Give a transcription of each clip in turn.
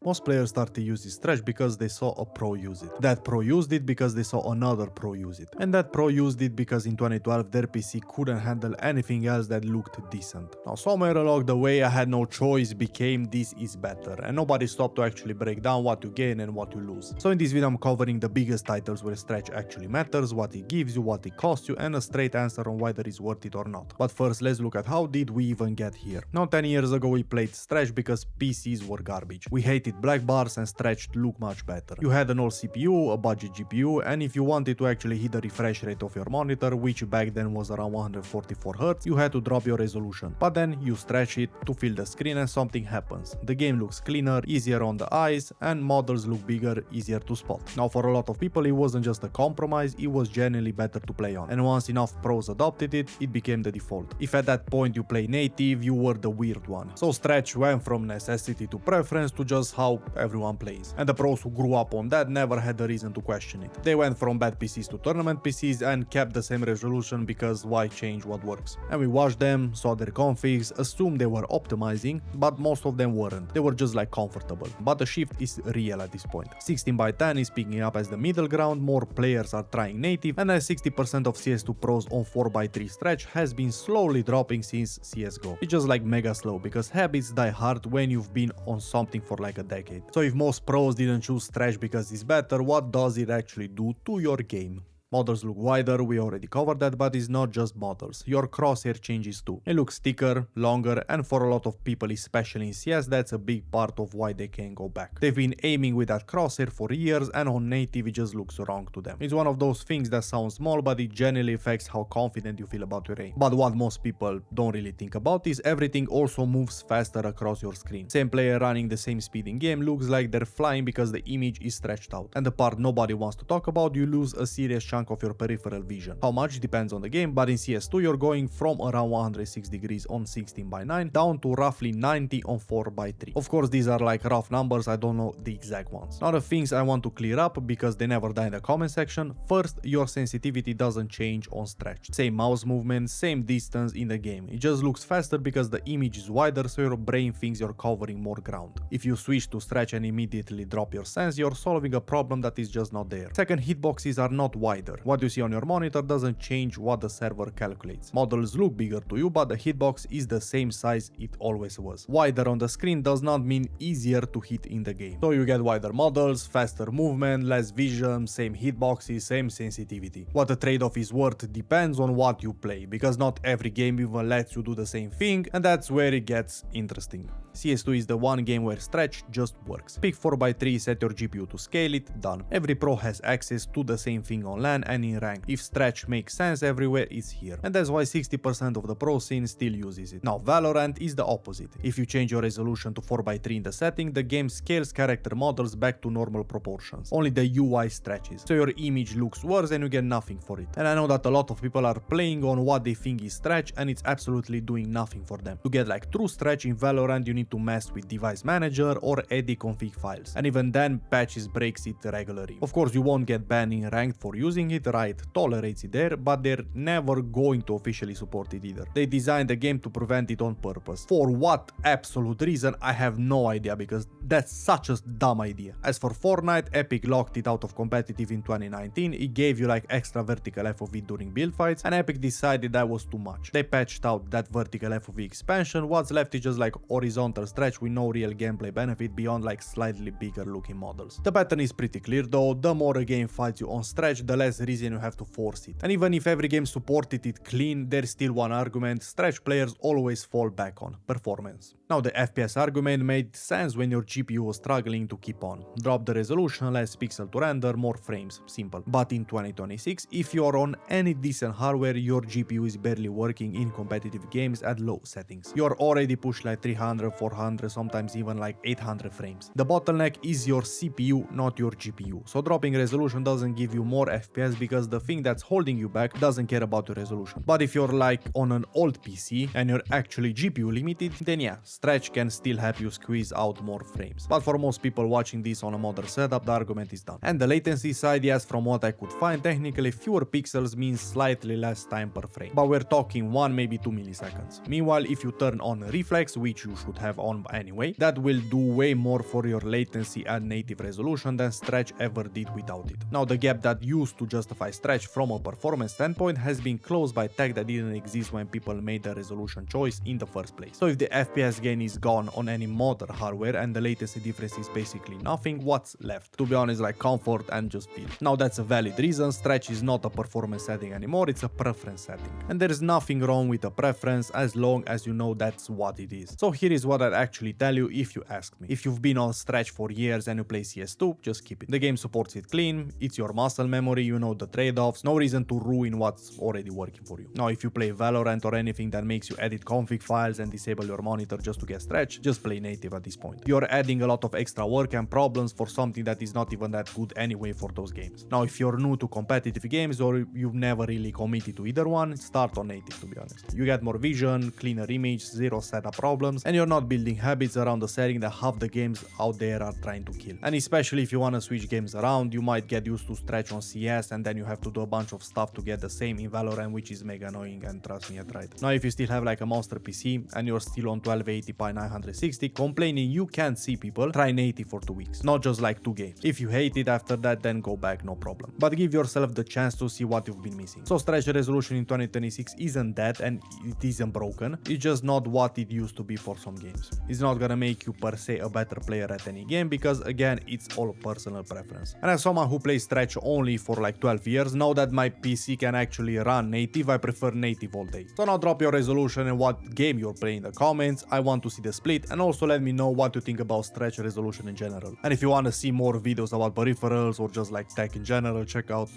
Most players started to use this stretch because they saw a pro use it. That pro used it because they saw another pro use it. And that pro used it because in 2012 their PC couldn't handle anything else that looked decent. Now somewhere along the way I had no choice became this is better, and nobody stopped to actually break down what you gain and what you lose. So in this video I'm covering the biggest titles where stretch actually matters, what it gives you, what it costs you, and a straight answer on whether it's worth it or not. But first let's look at how did we even get here. Now 10 years ago we played stretch because PCs were garbage. We hated black bars and stretch looked much better. You had an old CPU, a budget GPU, and if you wanted to actually hit the refresh rate of your monitor, which back then was around 144 Hz, you had to drop your resolution. But then you stretch it to fill the screen and something happens. The game looks cleaner, easier on the eyes, and models look bigger, easier to spot. Now for a lot of people it wasn't just a compromise, it was genuinely better to play on. And once enough pros adopted it, it became the default. If at that point you play native, you were the weird one. So stretch went from necessity to preference to just how everyone plays. And the pros who grew up on that never had a reason to question it. They went from bad PCs to tournament PCs and kept the same resolution because why change what works? And we watched them, saw their configs, assumed they were optimizing, but most of them weren't. They were just like comfortable. But the shift is real at this point. 16x10 is picking up as the middle ground, more players are trying native, and as 60% of CS2 pros on 4x3 stretch has been slowly dropping since CSGO. It's just like mega slow because habits die hard when you've been on something for like a decade. So if most pros didn't choose stretch because it's better, what does it actually do to your game? Models look wider, we already covered that, but it's not just models. Your crosshair changes too. It looks thicker, longer, and for a lot of people, especially in CS, that's a big part of why they can't go back. They've been aiming with that crosshair for years, and on native it just looks wrong to them. It's one of those things that sounds small, but it generally affects how confident you feel about your aim. But what most people don't really think about is everything also moves faster across your screen. Same player running the same speed in game looks like they're flying because the image is stretched out. And the part nobody wants to talk about, you lose a serious chunk of your peripheral vision. How much depends on the game, but in CS2 you're going from around 106 degrees on 16x9 down to roughly 90 on 4x3. Of course these are like rough numbers, I don't know the exact ones. Now the things I want to clear up because they never die in the comment section. First, your sensitivity doesn't change on stretch. Same mouse movement, same distance in the game. It just looks faster because the image is wider, so your brain thinks you're covering more ground. If you switch to stretch and immediately drop your sense, you're solving a problem that is just not there. Second, hitboxes are not wider. What you see on your monitor doesn't change what the server calculates. Models look bigger to you, but the hitbox is the same size it always was. Wider on the screen does not mean easier to hit in the game. So you get wider models, faster movement, less vision, same hitboxes, same sensitivity. What the trade-off is worth depends on what you play, because not every game even lets you do the same thing, and that's where it gets interesting. CS2 is the one game where stretch just works. Pick 4x3, set your GPU to scale it, done. Every pro has access to the same thing on LAN and in rank. If stretch makes sense everywhere, it's here. And that's why 60% of the pro scene still uses it. Now Valorant is the opposite. If you change your resolution to 4x3 in the setting, the game scales character models back to normal proportions. Only the UI stretches. So your image looks worse and you get nothing for it. And I know that a lot of people are playing on what they think is stretch and it's absolutely doing nothing for them. To get like true stretch in Valorant, you need to mess with device manager or edit config files. And even then, patches breaks it regularly. Of course, you won't get banned in ranked for using it, Riot tolerates it there, but they're never going to officially support it either. They designed the game to prevent it on purpose. For what absolute reason, I have no idea, because that's such a dumb idea. As for Fortnite, Epic locked it out of competitive in 2019, it gave you like extra vertical FOV during build fights, and Epic decided that was too much. They patched out that vertical FOV expansion, what's left is just like horizontal stretch with no real gameplay benefit beyond like slightly bigger looking models. The pattern is pretty clear though, the more a game fights you on stretch, the less reason you have to force it. And even if every game supported it clean, there's still one argument stretch players always fall back on: performance. Now the FPS argument made sense when your GPU was struggling to keep on. Drop the resolution, less pixel to render, more frames, simple. But in 2026, if you're on any decent hardware, your GPU is barely working in competitive games at low settings. You're already pushed like 300, 400, sometimes even like 800 frames. The bottleneck is your CPU, not your GPU. So dropping resolution doesn't give you more FPS because the thing that's holding you back doesn't care about your resolution. But if you're like on an old PC and you're actually GPU limited, then yeah, stretch can still help you squeeze out more frames. But for most people watching this on a modern setup, the argument is done. And the latency side, yes, from what I could find, technically fewer pixels means slightly less time per frame. But we're talking 1, maybe 2 milliseconds. Meanwhile, if you turn on reflex, which you should have on anyway, that will do way more for your latency and native resolution than Stretch ever did without it. Now the gap that used to justify Stretch from a performance standpoint has been closed by tech that didn't exist when people made the resolution choice in the first place. So if the FPS gain is gone on any modern hardware and the latency difference is basically nothing, what's left? To be honest, like comfort and just feel. Now that's a valid reason. Stretch is not a performance setting anymore, it's a preference setting. And there is nothing wrong with a preference as long as you know that's what it is. So here is what I'd actually tell you if you ask me. If you've been on Stretch for years and you play CS2, just keep it. The game supports it clean, it's your muscle memory, you know the trade-offs, no reason to ruin what's already working for you. Now if you play Valorant or anything that makes you edit config files and disable your monitor just to get Stretch, just play native at this point. You're adding a lot of extra work and problems for something that is not even that good anyway for those games. Now if you're new to competitive games or you've never really committed to either one, start on native to be honest. You get more vision, cleaner image, zero setup problems, and you're not building habits around the setting that half the games out there are trying to kill. And especially if you want to switch games around, you might get used to Stretch on CS and then you have to do a bunch of stuff to get the same in Valorant, which is mega annoying, and trust me, I tried. Now if you still have like a monster PC and you're still on 1280 by 960 complaining you can't see people, try native for 2 weeks, not just like 2 games. If you hate it after that, then go back, no problem. But give yourself the chance to see what you've been missing. So Stretch resolution in 2026 isn't dead and it isn't broken, it's just not what it used to be for some games. It's not gonna make you per se a better player at any game because again it's all personal preference. And as someone who plays Stretch only for like 12 years, now that my PC can actually run native, I prefer native all day. So now drop your resolution and what game you're playing in the comments, I want to see the split, and also let me know what you think about Stretch resolution in general. And if you want to see more videos about peripherals or just like tech in general, check out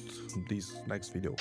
this next video.